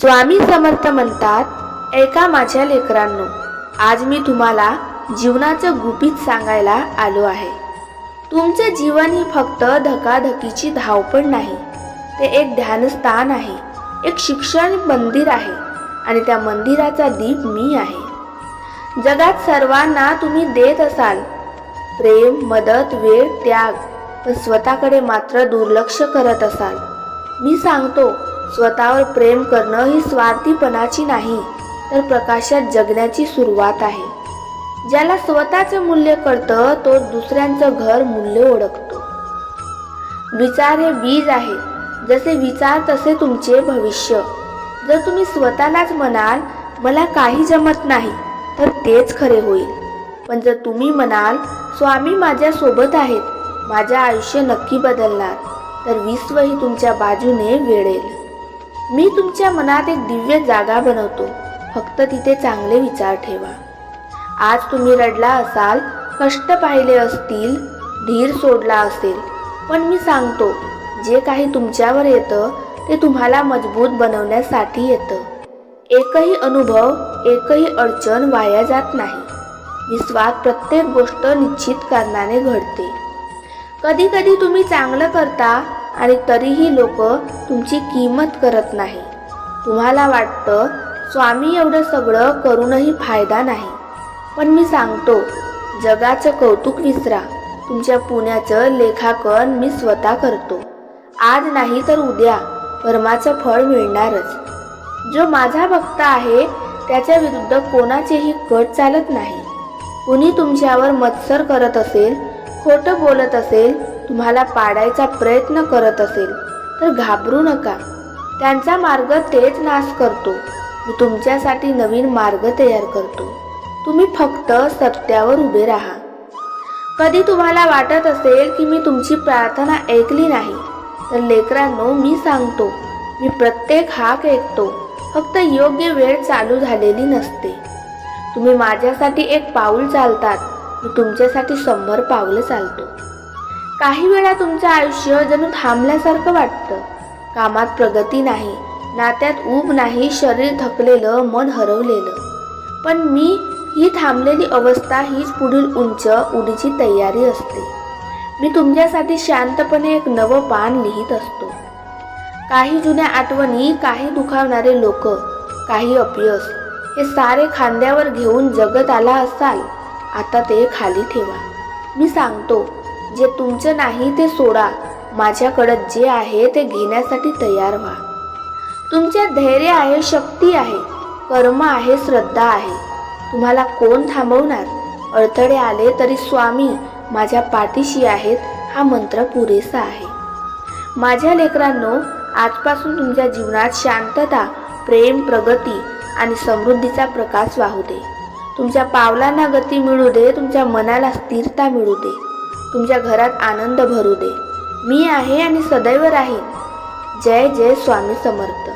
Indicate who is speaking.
Speaker 1: स्वामी समर्थ म्हणतात, ऐका माझ्या लेकरांनो, आज मी तुम्हाला जीवनाचं गुपित सांगायला आलो आहे। तुमचे जीवन ही फक्त धकाधकीची धावपळ नाही, ते एक ध्यानस्थान आहे, एक शिक्षण मंदिर आहे आणि त्या मंदिराचा दीप मी आहे। जगात सर्वांना तुम्ही देत असाल प्रेम, मदत, वेळ, त्याग, पण स्वतःकडे मात्र दुर्लक्ष करत असाल। मी सांगतो, स्वतःवर प्रेम करणं ही स्वार्थीपणाची नाही, तर प्रकाशात जगण्याची सुरुवात आहे। ज्याला स्वतःचे मूल्य कळतं तो दुसऱ्यांचं घर मूल्य ओळखतो। विचार हे बीज आहे, जसे विचार तसे तुमचे भविष्य। जर तुम्ही स्वतःलाच म्हणाल मला काही जमत नाही, तर तेच खरे होईल। पण जर तुम्ही म्हणाल स्वामी माझ्या सोबत आहेत, माझे आयुष्य नक्की बदलणार, तर विश्वही तुमच्या बाजूने वेळेल। मी तुमच्या मनात एक दिव्य जागा बनवतो, फक्त तिथे चांगले विचार ठेवा। आज तुम्ही रडला असाल, कष्ट पाहिले असतील, धीर सोडला असेल, पण मी सांगतो, जे काही तुमच्यावर येतं ते तुम्हाला मजबूत बनवण्यासाठी येतं। एकही अनुभव, एकही अडचण वाया जात नाही। विश्वात प्रत्येक गोष्ट निश्चित कारणाने घडते। कधी कधी तुम्ही चांगलं करता आणि तरीही लोक तुमची किंमत करत नाही। तुम्हाला वाटतं स्वामी एवढं सगळं करूनही फायदा नाही, पण मी सांगतो, जगाचं कौतुक विसरा, तुमच्या पुण्याचं लेखांकन मी स्वतः करतो। आज नाही तर उद्या कर्माचं फळ मिळणारच। जो माझा भक्त आहे त्याच्या विरुद्ध कोणाचेही कट चालत नाही। कुणी तुमच्यावर मत्सर करत असेल, खोटं बोलत असेल, तुम्हाला पाडायचा प्रयत्न करत असेल, तर घाबरू नका। त्यांचा मार्ग तेच नाश करतो, मी तुमच्यासाठी नवीन मार्ग तयार करतो। तुम्ही फक्त सत्यावर उभे राहा। कधी तुम्हाला वाटत असेल की मी तुमची प्रार्थना ऐकली नाही, तर लेकरांनो, मी सांगतो, मी प्रत्येक हाक ऐकतो, फक्त योग्य वेळ चालू झालेली नसते। तुम्ही माझ्यासाठी एक पाऊल चालतात, मी तुमच्यासाठी 100 पावलं चालतो। काही वेळा तुमचं आयुष्य जणू थांबल्यासारखं वाटतं। कामात प्रगती नाही, नात्यात ऊब नाही, शरीर थकलेलं, मन हरवलेलं। पण ही थांबलेली अवस्था हीच पुढील उंच उडीची तयारी असते। मी तुमच्यासाठी शांतपणे एक नवं पान लिहित असतो। काही जुन्या आठवणी, काही दुखावणारे लोक, काही अपयश, हे सारे खांद्यावर घेऊन जगत आला असाल, आता ते खाली ठेवा। मी सांगतो, जे तुमचं नाही ते सोडा, माझ्याकडे जे आहे ते घेण्यासाठी तयार व्हा। तुमच्यात धैर्य आहे, शक्ती आहे, कर्म आहे, श्रद्धा आहे। तुम्हाला कोण थांबवणार? अडथळे आले तरी स्वामी माझ्या पाठीशी आहेत, हा मंत्र पुरेसा आहे। माझ्या लेकरांनो, आजपासून तुमच्या जीवनात शांतता, प्रेम, प्रगती आणि समृद्धीचा प्रकाश वाहू दे। तुमच्या पावलांना गती मिळू दे, तुमच्या मनाला स्थिरता मिळू दे, तुमच्या घरात आनंद भरू दे। मी आहे आणि सदैव राहीन। जय जय स्वामी समर्थ।